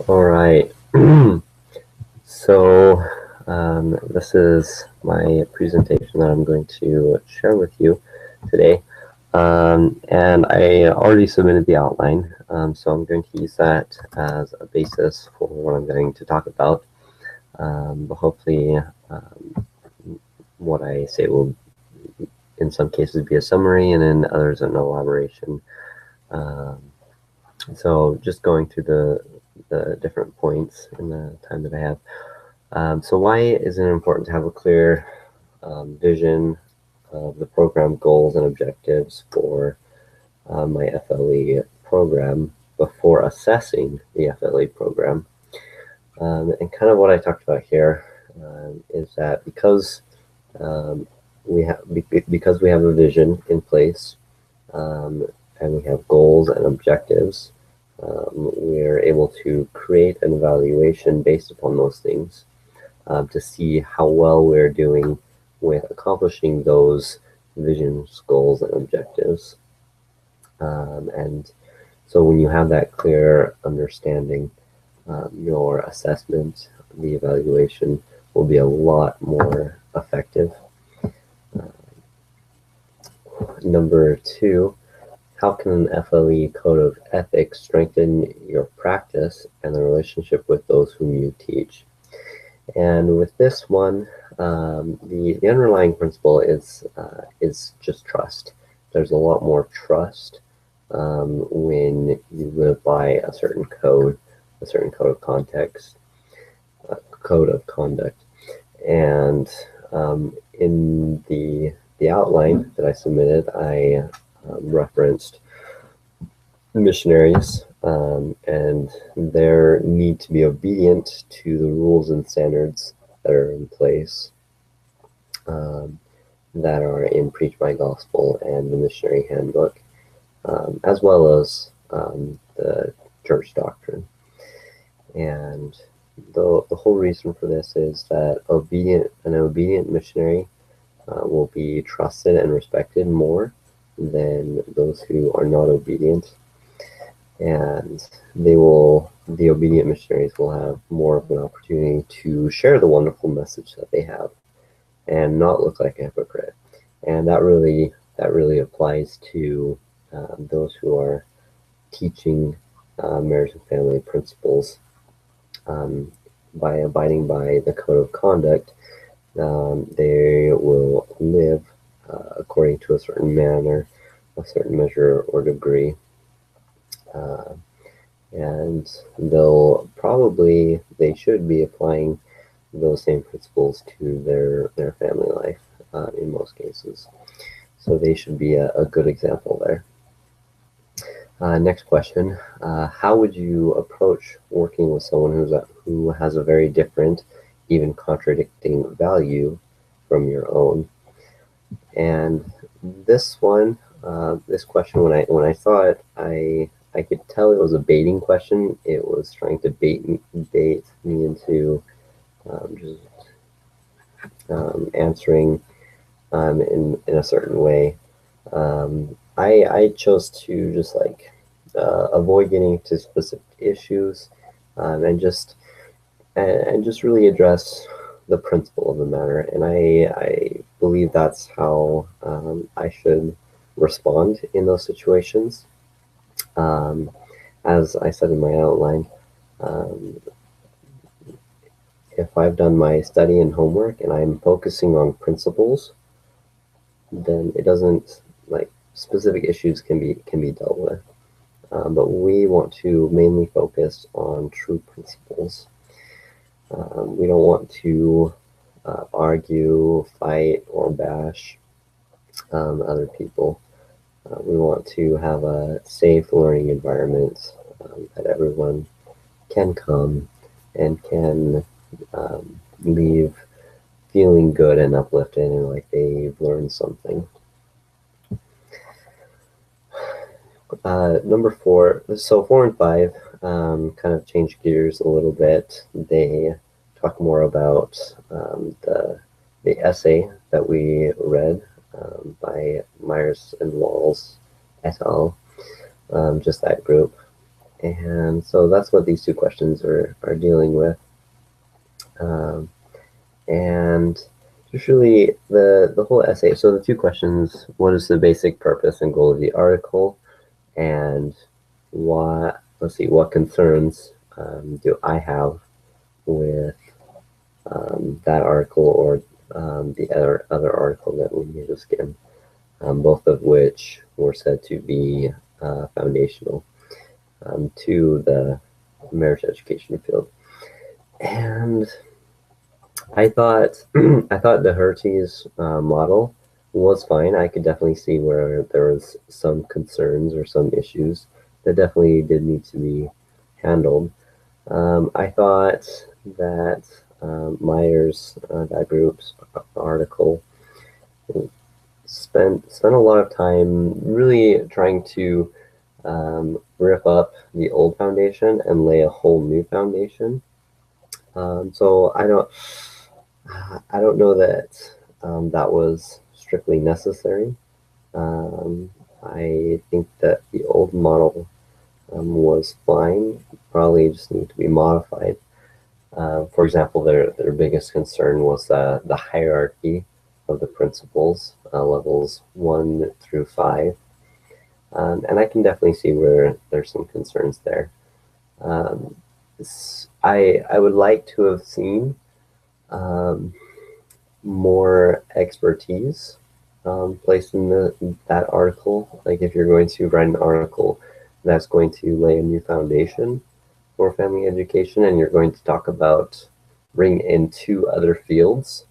All right. So this is my presentation that I'm going to share with you today. And I already submitted the outline, so I'm going to use that as a basis for what I'm going to talk about. But hopefully what I say will, in some cases, be a summary, and in others, an elaboration. So just going through the different points in the time that I have. So why is it important to have a clear vision of the program goals and objectives for my FLE program before assessing the FLE program? And kind of what I talked about here is that because we have a vision in place and we have goals and objectives, we're able to create an evaluation based upon those things to see how well we're doing with accomplishing those visions, goals, and objectives. And so when you have that clear understanding, your assessment, the evaluation will be a lot more effective. Number 2, how can an FLE code of ethics strengthen your practice and the relationship with those whom you teach? And with this one, the underlying principle is just trust. There's a lot more trust when you live by a certain code of context, code of conduct. And in the outline that I submitted, I referenced missionaries and their need to be obedient to the rules and standards that are in place, that are in Preach My Gospel and the Missionary Handbook, as well as the church doctrine. And the whole reason for this is that an obedient missionary will be trusted and respected more than those who are not obedient. And the obedient missionaries will have more of an opportunity to share the wonderful message that they have and not look like a hypocrite. And that really applies to those who are teaching marriage and family principles. By abiding by the code of conduct, they will live according to a certain manner, a certain measure or degree. And they should be applying those same principles to their family life in most cases. So they should be a good example there. Next question, how would you approach working with someone who has a very different, even contradicting value from your own? And this question, when I saw it, I could tell it was a baiting question. It was trying to bait me into answering in a certain way. I chose to just avoid getting into specific issues and just really address the principle of the matter. And I believe that's how I should respond in those situations. As I said in my outline, if I've done my study and homework and I'm focusing on principles, then it doesn't, specific issues can be dealt with. But we want to mainly focus on true principles. We don't want to argue, fight, or bash other people. We want to have a safe learning environment that everyone can come and can leave feeling good and uplifted and like they've learned something. Number 4, so 4 and 5 kind of change gears a little bit. They talk more about the essay that we read by Myers and Walls et al., just that group. And so that's what these two questions are dealing with. And just really the whole essay. So the two questions: what is the basic purpose and goal of the article, and what what concerns do I have with that article or the other article that we just skimmed, both of which were said to be foundational to the marriage education field. And I thought I thought the Herties model was fine. I could definitely see where there was some concerns or some issues that definitely did need to be handled. I thought that Myers, that group's article, spent a lot of time really trying to rip up the old foundation and lay a whole new foundation. So I don't know that that was strictly necessary. I think that the old model was fine, probably just need to be modified. For example, their biggest concern was the hierarchy of the principles, levels 1 through 5. And I can definitely see where there's some concerns there. I would like to have seen more expertise placed in that article. Like if you're going to write an article that's going to lay a new foundation for family education, and you're going to talk about bring in two other fields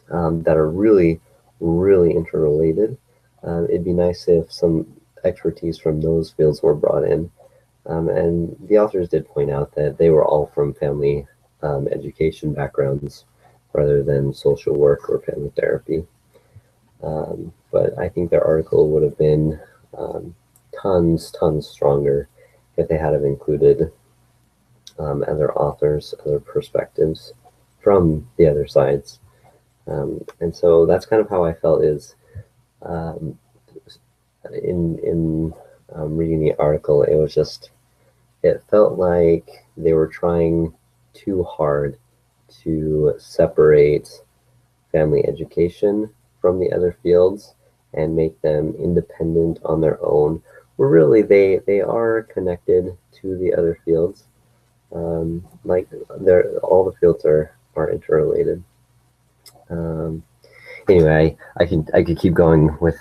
that are really interrelated, it'd be nice if some expertise from those fields were brought in. And the authors did point out that they were all from family education backgrounds rather than social work or family therapy. But I think their article would have been tons stronger if they had have included other authors, other perspectives from the other sides. And so that's kind of how I felt is in reading the article, it was just, it felt like they were trying too hard to separate family education from the other fields and make them independent on their own, where really they are connected to the other fields. Like all the fields are interrelated. Anyway, I could keep going with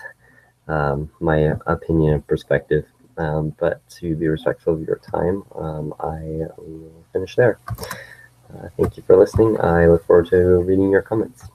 my opinion and perspective, but to be respectful of your time, I will finish there. Thank you for listening. I look forward to reading your comments.